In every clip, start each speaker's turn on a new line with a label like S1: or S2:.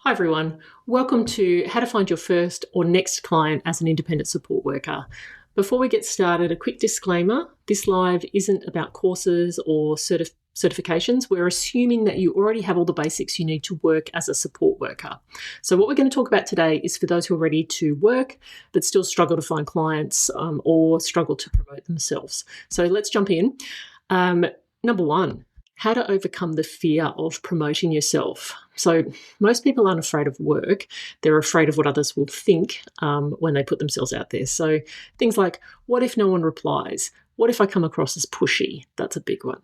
S1: Hi everyone, welcome to How to Find Your First or Next Client as an Independent Support Worker. Before we get started, a quick disclaimer, this live isn't about courses or certifications. We're assuming that you already have all the basics you need to work as a support worker. So what we're going to talk about today is for those who are ready to work but still struggle to find clients or struggle to promote themselves. So let's jump in. Number one, how to overcome the fear of promoting yourself. So most people aren't afraid of work. They're afraid of what others will think when they put themselves out there. So things like, what if no one replies? What if I come across as pushy? That's a big one.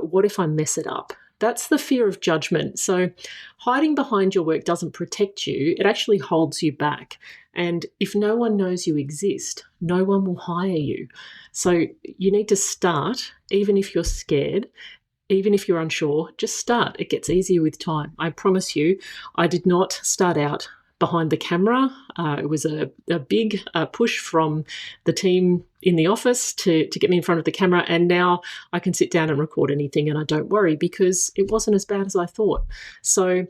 S1: What if I mess it up? That's the fear of judgment. So hiding behind your work doesn't protect you. It actually holds you back. And if no one knows you exist, no one will hire you. So you need to start, even if you're scared. Even if you're unsure, just start. It gets easier with time. I promise you, I did not start out behind the camera. It was a big push from the team in the office to get me in front of the camera. And now I can sit down and record anything and I don't worry because it wasn't as bad as I thought. So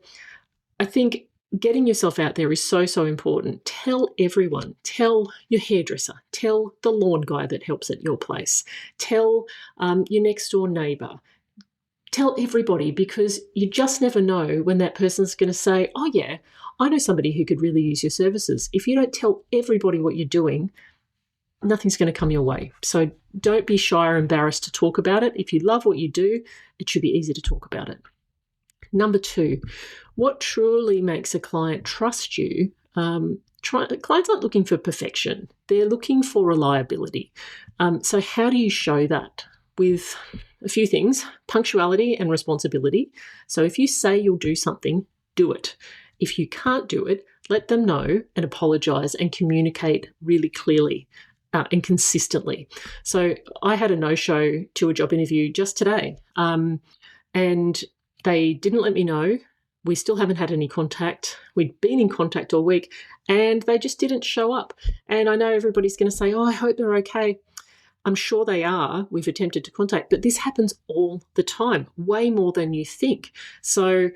S1: I think getting yourself out there is so important. Tell everyone. Tell your hairdresser. Tell the lawn guy that helps at your place. Tell your next door neighbour. Tell everybody, because you just never know when that person's going to say, oh yeah, I know somebody who could really use your services. If you don't tell everybody what you're doing, nothing's going to come your way. So don't be shy or embarrassed to talk about it. If you love what you do, it should be easy to talk about it. Number two, what truly makes a client trust you? Clients aren't looking for perfection. They're looking for reliability. So how do you show that? With a few things, punctuality and responsibility. So if you say you'll do something, do it. If you can't do it, let them know and apologise and communicate really clearly and consistently. So I had a no-show to a job interview just today and they didn't let me know. We still haven't had any contact. We'd been in contact all week and they just didn't show up. And I know everybody's going to say, oh, I hope they're okay. I'm sure they are. We've attempted to contact, but this happens all the time, way more than you think. So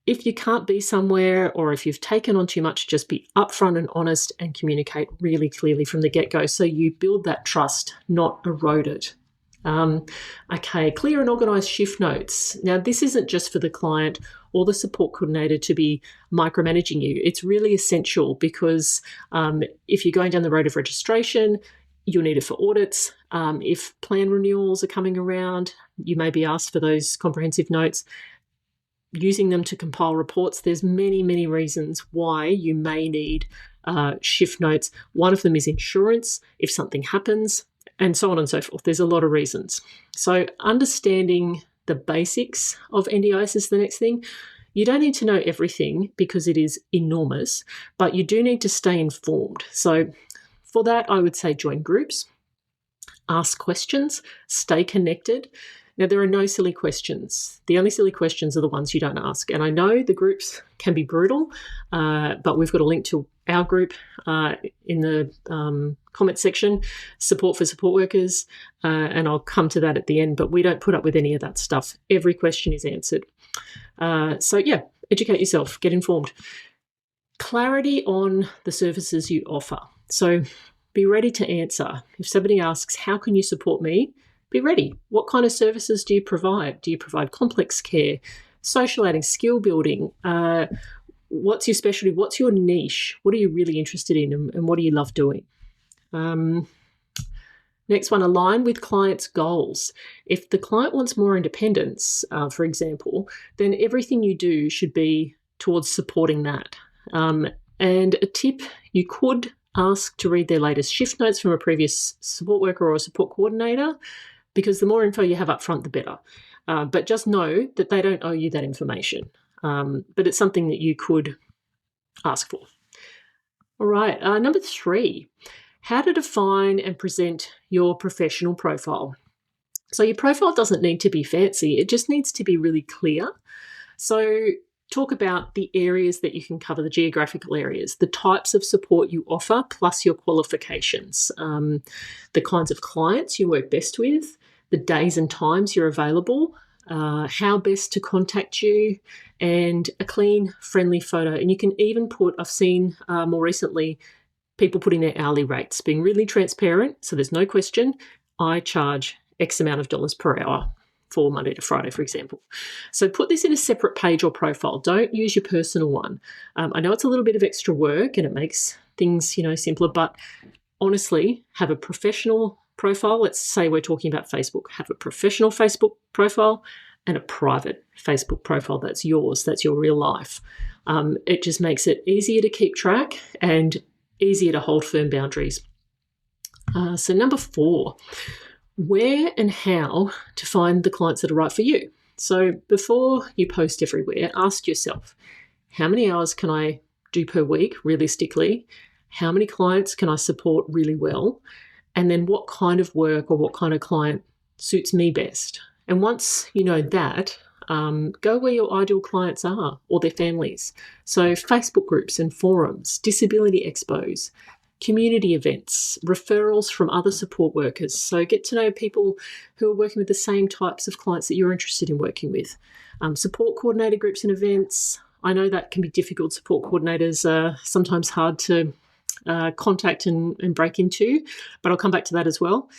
S1: if you can't be somewhere or if you've taken on too much, just be upfront and honest and communicate really clearly from the get-go so you build that trust, not erode it. Okay, clear and organise shift notes. Now, this isn't just for the client or the support coordinator to be micromanaging you. It's really essential because if you're going down the road of registration, you'll need it for audits. If plan renewals are coming around, you may be asked for those comprehensive notes. Using them to compile reports, there's many reasons why you may need shift notes. One of them is insurance, if something happens, and so on and so forth. There's a lot of reasons. So understanding the basics of NDIS is the next thing. You don't need to know everything because it is enormous, but you do need to stay informed. So for that, I would say join groups, ask questions, stay connected. Now, there are no silly questions. The only silly questions are the ones you don't ask. And I know the groups can be brutal, but we've got a link to our group in the comment section, support for support workers, and I'll come to that at the end, but we don't put up with any of that stuff. Every question is answered. So yeah, educate yourself, get informed. Clarity on the services you offer. So be ready to answer. If somebody asks, how can you support me? Be ready. What kind of services do you provide? Do you provide complex care, social aiding, skill building? What's your specialty? What's your niche? What are you really interested in and what do you love doing? Next one, align with clients' goals. If the client wants more independence, for example, then everything you do should be towards supporting that. And a tip, you could ask to read their latest shift notes from a previous support worker or a support coordinator, because the more info you have up front, the better. But just know that they don't owe you that information. But it's something that you could ask for. All right, number three, how to define and present your professional profile. So your profile doesn't need to be fancy. It just needs to be really clear. So talk about the areas that you can cover, the geographical areas, the types of support you offer, plus your qualifications, the kinds of clients you work best with, the days and times you're available, how best to contact you, and a clean, friendly photo. And you can even put, I've seen more recently, people putting their hourly rates, being really transparent. So there's no question, I charge X amount of dollars per hour for Monday to Friday, for example. So put this in a separate page or profile. Don't use your personal one. I know it's a little bit of extra work and it makes things, simpler, but honestly, have a professional profile. Let's say we're talking about Facebook. Have a professional Facebook profile and a private Facebook profile. That's yours. That's your real life. It just makes it easier to keep track and easier to hold firm boundaries. So number 4, where and how to find the clients that are right for you. So before you post everywhere, ask yourself, how many hours can I do per week realistically? How many clients can I support really well? And then what kind of work or what kind of client suits me best? And once you know that, go where your ideal clients are or their families. So Facebook groups and forums, disability expos, community events, referrals from other support workers. So get to know people who are working with the same types of clients that you're interested in working with. Support coordinator groups and events. I know that can be difficult. Support coordinators are sometimes hard to contact and break into, but I'll come back to that as well.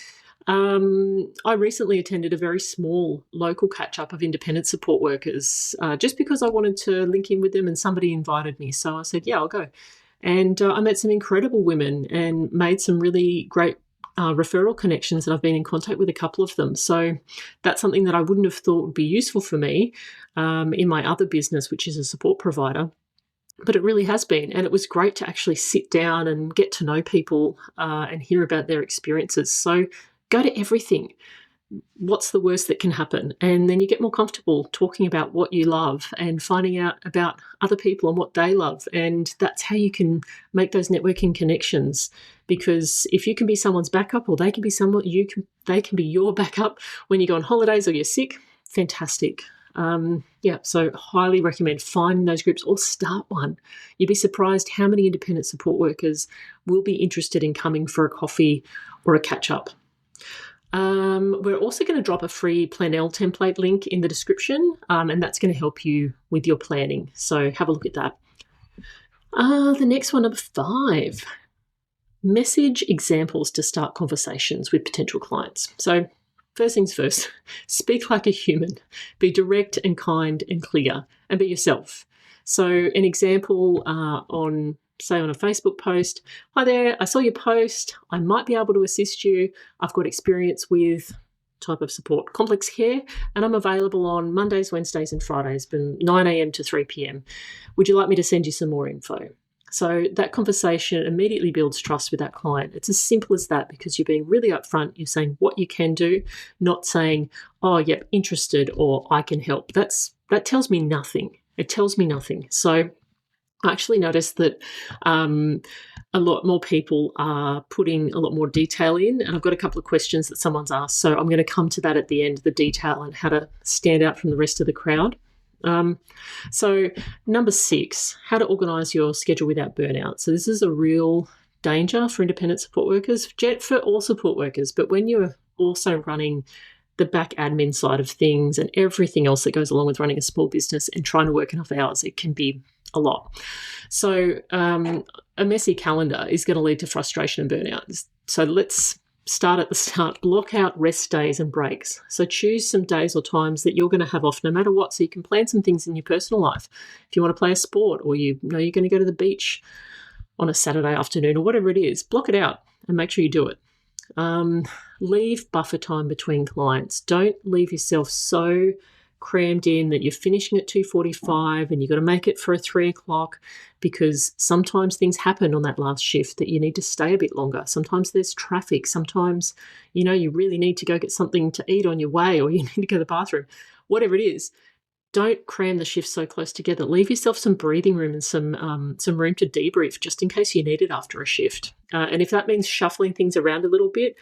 S1: I recently attended a very small local catch-up of independent support workers just because I wanted to link in with them and somebody invited me. So I said, yeah, I'll go. And I met some incredible women and made some really great referral connections, and I've been in contact with a couple of them. So that's something that I wouldn't have thought would be useful for me in my other business, which is a support provider. But it really has been, and it was great to actually sit down and get to know people and hear about their experiences. So go to everything. What's the worst that can happen? And then you get more comfortable talking about what you love and finding out about other people and what they love. And that's how you can make those networking connections. Because if you can be someone's backup, or they can be they can be your backup when you go on holidays or you're sick, fantastic. So highly recommend finding those groups or start one. You'd be surprised how many independent support workers will be interested in coming for a coffee or a catch-up. We're also going to drop a free Planell template link in the description, and that's going to help you with your planning. So have a look at that. The next one, number 5, message examples to start conversations with potential clients. So first things first, speak like a human. Be direct and kind and clear, and be yourself. So an example on a Facebook post, hi there, I saw your post, I might be able to assist you. I've got experience with type of support, complex care, and I'm available on Mondays, Wednesdays and Fridays from 9 a.m. to 3 p.m. Would you like me to send you some more info? So that conversation immediately builds trust with that client. It's as simple as that, because you're being really upfront. You're saying what you can do, not saying, oh, yep, interested, or I can help. That tells me nothing. It tells me nothing. So I actually noticed that a lot more people are putting a lot more detail in, and I've got a couple of questions that someone's asked. So I'm going to come to that at the end, the detail and how to stand out from the rest of the crowd. So number 6, how to organise your schedule without burnout. So this is a real danger for independent support workers, for all support workers, but when you're also running the back admin side of things and everything else that goes along with running a small business and trying to work enough hours, it can be a lot. So a messy calendar is going to lead to frustration and burnout. So let's start at the start. Block out rest days and breaks. So choose some days or times that you're going to have off no matter what, so you can plan some things in your personal life. If you want to play a sport, or you know you're going to go to the beach on a Saturday afternoon or whatever it is, block it out and make sure you do it. Leave buffer time between clients. Don't leave yourself so crammed in that you're finishing at 2:45 and you've got to make it for 3 o'clock, because sometimes things happen on that last shift that you need to stay a bit longer. Sometimes there's traffic. Sometimes, you really need to go get something to eat on your way, or you need to go to the bathroom, whatever it is. Don't cram the shifts so close together. Leave yourself some breathing room and some room to debrief, just in case you need it after a shift. And if that means shuffling things around a little bit,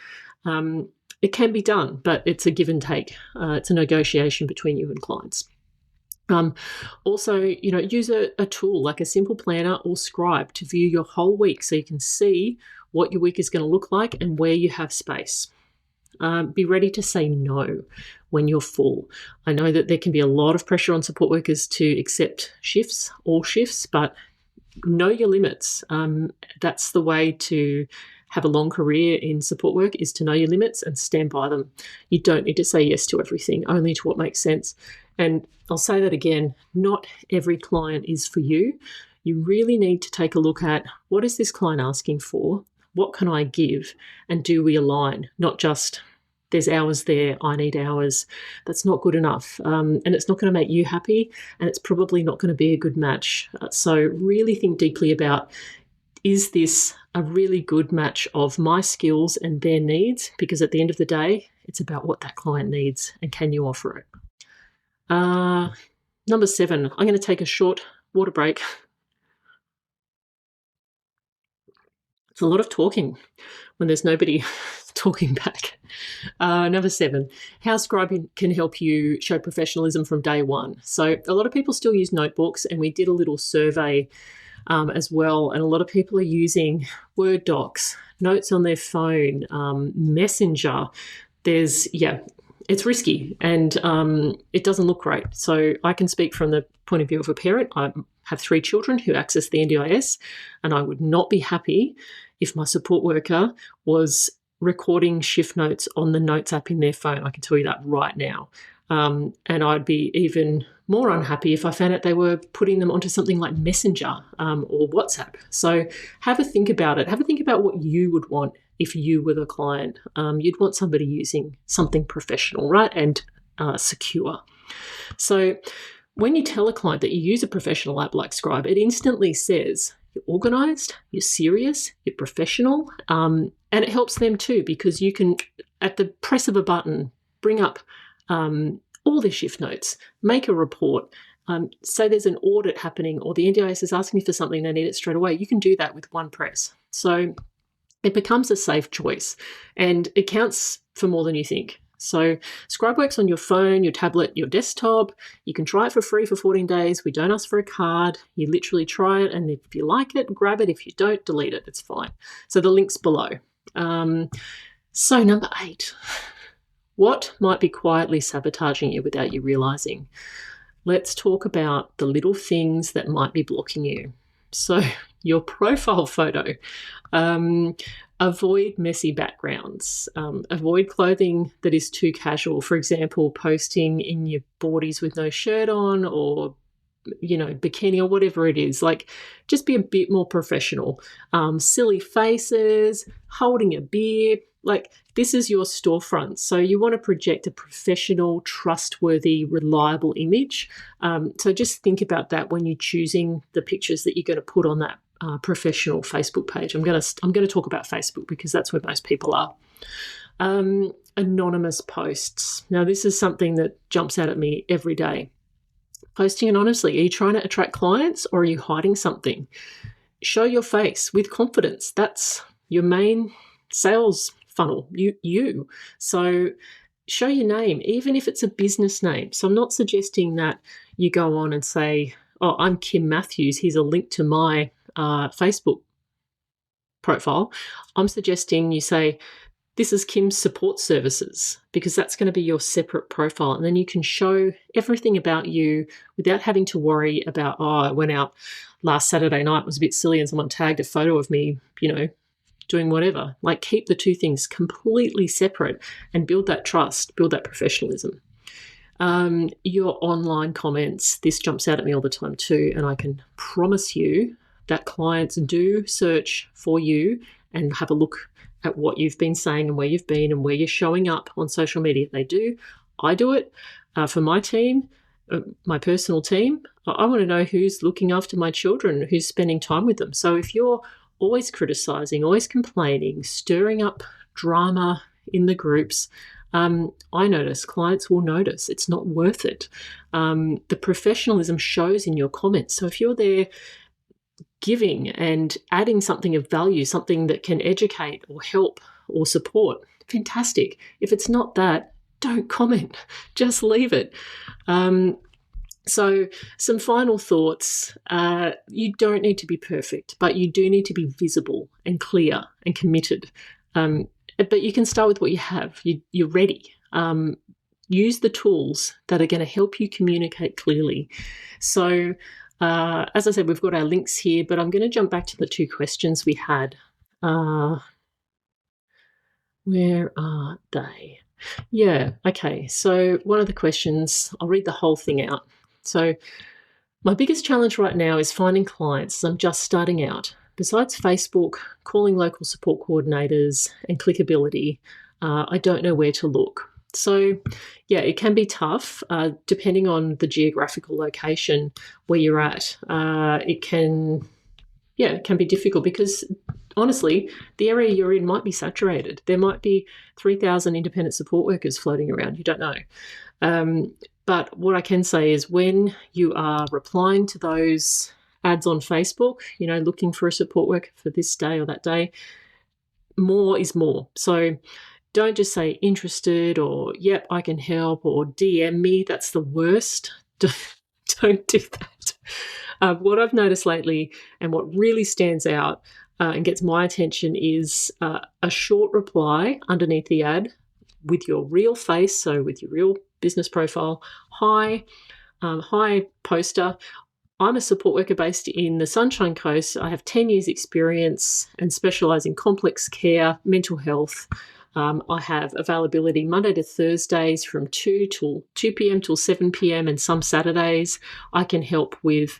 S1: it can be done, but it's a give and take. It's a negotiation between you and clients. Also, use a tool like a simple planner or Scribe to view your whole week, so you can see what your week is going to look like and where you have space. Be ready to say no when you're full. I know that there can be a lot of pressure on support workers to accept shifts, all shifts, but know your limits. That's the way to have a long career in support work, is to know your limits and stand by them. You don't need to say yes to everything, only to what makes sense. And I'll say that again, not every client is for you. You really need to take a look at, what is this client asking for? What can I give? And do we align? Not just, there's hours there, I need hours. That's not good enough. And it's not going to make you happy, and it's probably not going to be a good match. So really think deeply about, is this a really good match of my skills and their needs? Because at the end of the day, it's about what that client needs, and can you offer it? Number 7, I'm going to take a short water break. It's a lot of talking when there's nobody talking back. Number 7, how Scribe can help you show professionalism from day one. So a lot of people still use notebooks, and we did a little survey as well, and a lot of people are using Word docs, notes on their phone, Messenger. It's risky, and it doesn't look great. So I can speak from the point of view of a parent. I have 3 children who access the NDIS, and I would not be happy if my support worker was recording shift notes on the Notes app in their phone. I can tell you that right now. And I'd be even more unhappy if I found out they were putting them onto something like Messenger or WhatsApp. So have a think about it. Have a think about what you would want if you were the client. You'd want somebody using something professional, right, and secure. So when you tell a client that you use a professional app like Scribe, it instantly says you're organised, you're serious, you're professional, and it helps them too, because you can, at the press of a button, bring up all their shift notes, make a report, say there's an audit happening, or the NDIS is asking you for something, they need it straight away. You can do that with one press. So it becomes a safe choice, and it counts for more than you think. So Scribe works on your phone, your tablet, your desktop. You can try it for free for 14 days. We don't ask for a card. You literally try it, and if you like it, grab it. If you don't, delete it. It's fine. So the link's below. So number 8, what might be quietly sabotaging you without you realising? Let's talk about the little things that might be blocking you. So your profile photo. Avoid messy backgrounds. Avoid clothing that is too casual. For example, posting in your boardies with no shirt on, or bikini, or whatever it is. Like, just be a bit more professional. Silly faces, holding a beer. Like, this is your storefront. So you want to project a professional, trustworthy, reliable image. So just think about that when you're choosing the pictures that you're going to put on that professional Facebook page. I'm going to talk about Facebook because that's where most people are. Anonymous posts. Now, this is something that jumps out at me every day. Posting anonymously. Are you trying to attract clients, or are you hiding something? Show your face with confidence. That's your main sales funnel. You. So show your name, even if it's a business name. So I'm not suggesting that you go on and say, "Oh, I'm Kim Matthews. Here's a link to my Facebook profile." I'm suggesting you say, "This is Kim's Support Services," because that's going to be your separate profile. And then you can show everything about you without having to worry about, I went out last Saturday night, it was a bit silly, and someone tagged a photo of me, doing whatever. Like, keep the two things completely separate and build that trust, build that professionalism. Your online comments, this jumps out at me all the time too, and I can promise you that clients do search for you and have a look at what you've been saying and where you've been and where you're showing up on social media. They do. I do it for my team, my personal team. I want to know who's looking after my children, who's spending time with them. So if you're always criticising, always complaining, stirring up drama in the groups, I notice clients will notice. It's not worth it. The professionalism shows in your comments. So if you're there giving and adding something of value, something that can educate or help or support, fantastic. If it's not that, don't comment. Just leave it. So some final thoughts. You don't need to be perfect, but you do need to be visible and clear and committed. But you can start with what you have. You're ready. use the tools that are going to help you communicate clearly. So, as I said, we've got our links here, but I'm going to jump back to the 2 questions we had. Where are they? Yeah, okay. So one of the questions, I'll read the whole thing out. So my biggest challenge right now is finding clients as I'm just starting out. Besides Facebook, calling local support coordinators, and clickability, I don't know where to look. So, yeah, it can be tough depending on the geographical location where you're at. It can be difficult because, honestly, the area you're in might be saturated. There might be 3,000 independent support workers floating around. You don't know. But what I can say is when you are replying to those ads on Facebook, looking for a support worker for this day or that day, more is more. So don't just say interested or, yep, I can help, or DM me. That's the worst. Don't do that. What I've noticed lately and what really stands out and gets my attention is a short reply underneath the ad with your real face, so with your real business profile. Hi poster. I'm a support worker based in the Sunshine Coast. I have 10 years experience and specialise in complex care, mental health. I have availability Monday to Thursdays from 2 p.m. till 7 p.m. and some Saturdays. I can help with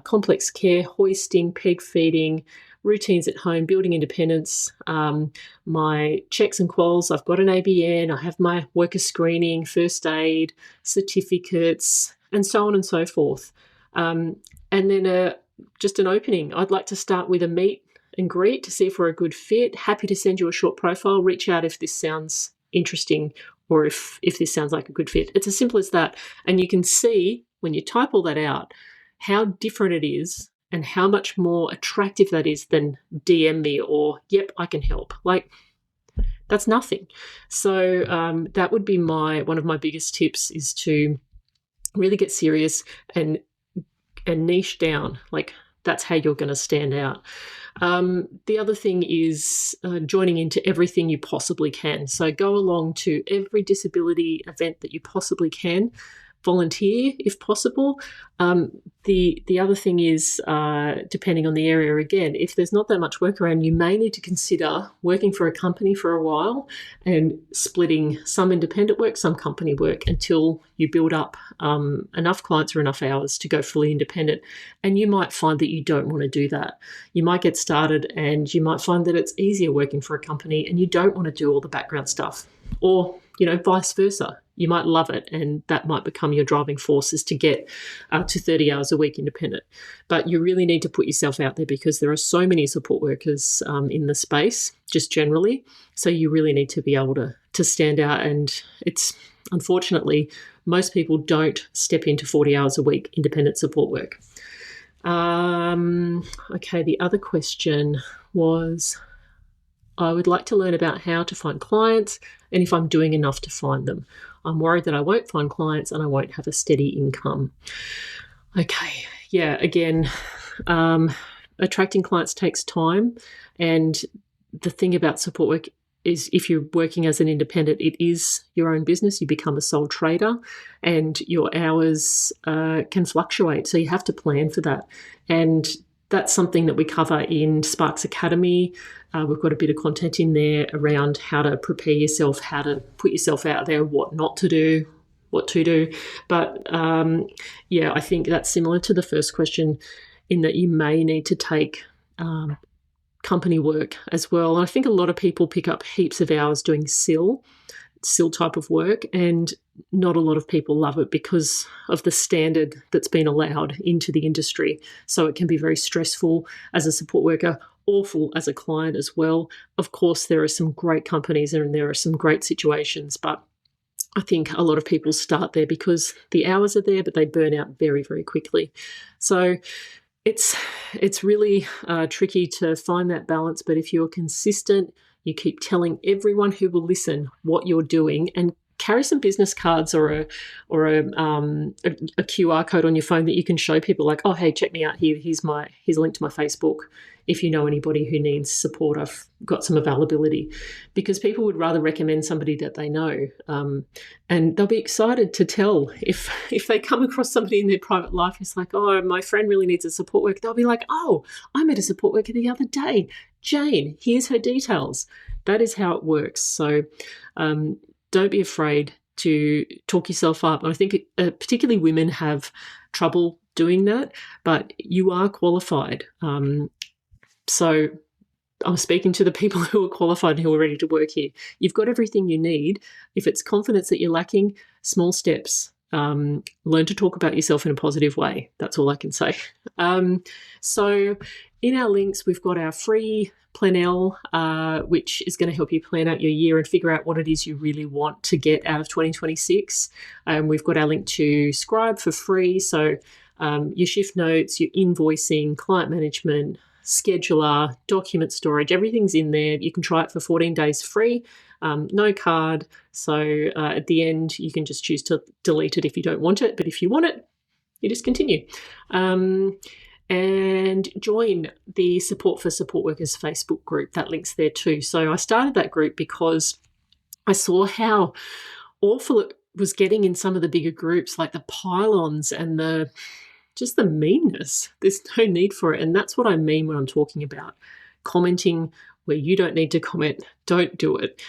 S1: complex care, hoisting, peg feeding, routines at home, building independence, my checks and quals. I've got an ABN, I have my worker screening, first aid, certificates, and so on and so forth. And then just an opening. I'd like to start with a meet and greet to see if we're a good fit. Happy to send you a short profile. Reach out if this sounds interesting or if this sounds like a good fit. It's as simple as that. And you can see when you type all that out how different it is and how much more attractive that is than DM me or, yep, I can help. Like, that's nothing. So that would be one of my biggest tips, is to really get serious and niche down. Like, that's how you're going to stand out. The other thing is joining into everything you possibly can. So go along to every disability event that you possibly can. Volunteer if possible. The other thing is, depending on the area, again, if there's not that much work around, you may need to consider working for a company for a while and splitting some independent work, some company work, until you build up enough clients or enough hours to go fully independent. And you might find that you don't want to do that. You might get started and you might find that it's easier working for a company and you don't want to do all the background stuff. Or, vice versa. You might love it and that might become your driving force, is to get to 30 hours a week independent. But you really need to put yourself out there because there are so many support workers in the space, just generally. So you really need to be able to stand out. And it's, unfortunately, most people don't step into 40 hours a week independent support work. Okay, the other question was, I would like to learn about how to find clients and if I'm doing enough to find them. I'm worried that I won't find clients and I won't have a steady income. Okay, yeah, again, attracting clients takes time. And the thing about support work is, if you're working as an independent, it is your own business. You become a sole trader and your hours can fluctuate. So you have to plan for that. And that's something that we cover in Sparks Academy. We've got a bit of content in there around how to prepare yourself, how to put yourself out there, what not to do, what to do. But I think that's similar to the first question, in that you may need to take company work as well. And I think a lot of people pick up heaps of hours doing SIL type of work, and not a lot of people love it because of the standard that's been allowed into the industry. So it can be very stressful as a support worker, awful as a client as well. Of course, there are some great companies and there are some great situations, but I think a lot of people start there because the hours are there, but they burn out very, very quickly. So it's really tricky to find that balance. But if you're consistent, you keep telling everyone who will listen what you're doing, and carry some business cards or a QR code on your phone that you can show people, like, oh, hey, check me out here. Here's a link to my Facebook. If you know anybody who needs support, I've got some availability, because people would rather recommend somebody that they know, and they'll be excited to tell if they come across somebody in their private life who's like, oh, my friend really needs a support worker. They'll be like, oh, I met a support worker the other day. Jane, here's her details. That is how it works. So don't be afraid to talk yourself up. And I think particularly women have trouble doing that, but you are qualified. So I'm speaking to the people who are qualified and who are ready to work here. You've got everything you need. If it's confidence that you're lacking, small steps. Learn to talk about yourself in a positive way. That's all I can say. So in our links, we've got our free Planel, which is going to help you plan out your year and figure out what it is you really want to get out of 2026. We've got our link to Scribe for free. So your shift notes, your invoicing, client management, scheduler, document storage, everything's in there. You can try it for 14 days free, no card. So at the end, you can just choose to delete it if you don't want it. But if you want it, you just continue. And join the Support for Support Workers Facebook group. That link's there too. So I started that group because I saw how awful it was getting in some of the bigger groups, like the pile-ons and just the meanness. There's no need for it. And that's what I mean when I'm talking about commenting where you don't need to comment. Don't do it.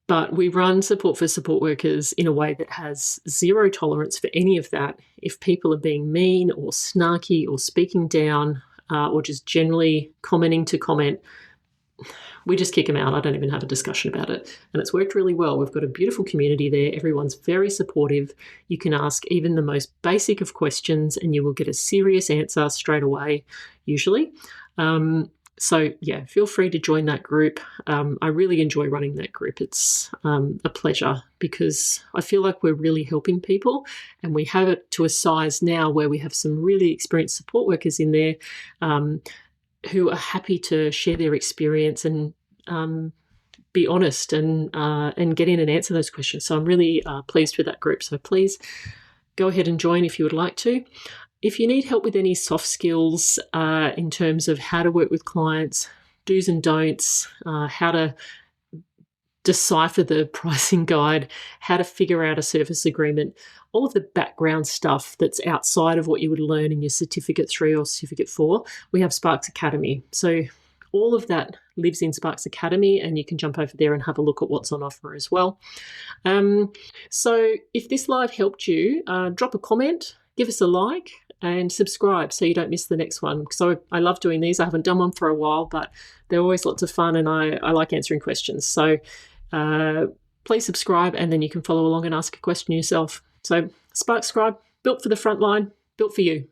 S1: But we run Support for Support Workers in a way that has zero tolerance for any of that. If people are being mean or snarky or speaking down or just generally commenting to comment, we just kick them out. I don't even have a discussion about it. And it's worked really well. We've got a beautiful community there. Everyone's very supportive. You can ask even the most basic of questions and you will get a serious answer straight away, usually. So, yeah, feel free to join that group. I really enjoy running that group. It's a pleasure because I feel like we're really helping people, and we have it to a size now where we have some really experienced support workers in there who are happy to share their experience and be honest and get in and answer those questions. So I'm really pleased with that group. So please go ahead and join if you would like to. If you need help with any soft skills in terms of how to work with clients, do's and don'ts, how to decipher the pricing guide, how to figure out a service agreement, all of the background stuff that's outside of what you would learn in your Certificate 3 or Certificate 4, we have Sparks Academy. So all of that lives in Sparks Academy, and you can jump over there and have a look at what's on offer as well. So if this live helped you, drop a comment, give us a like, and subscribe so you don't miss the next one. So I love doing these. I haven't done one for a while, but they're always lots of fun, and I like answering questions. So please subscribe, and then you can follow along and ask a question yourself. So Spark Scribe, built for the frontline, built for you.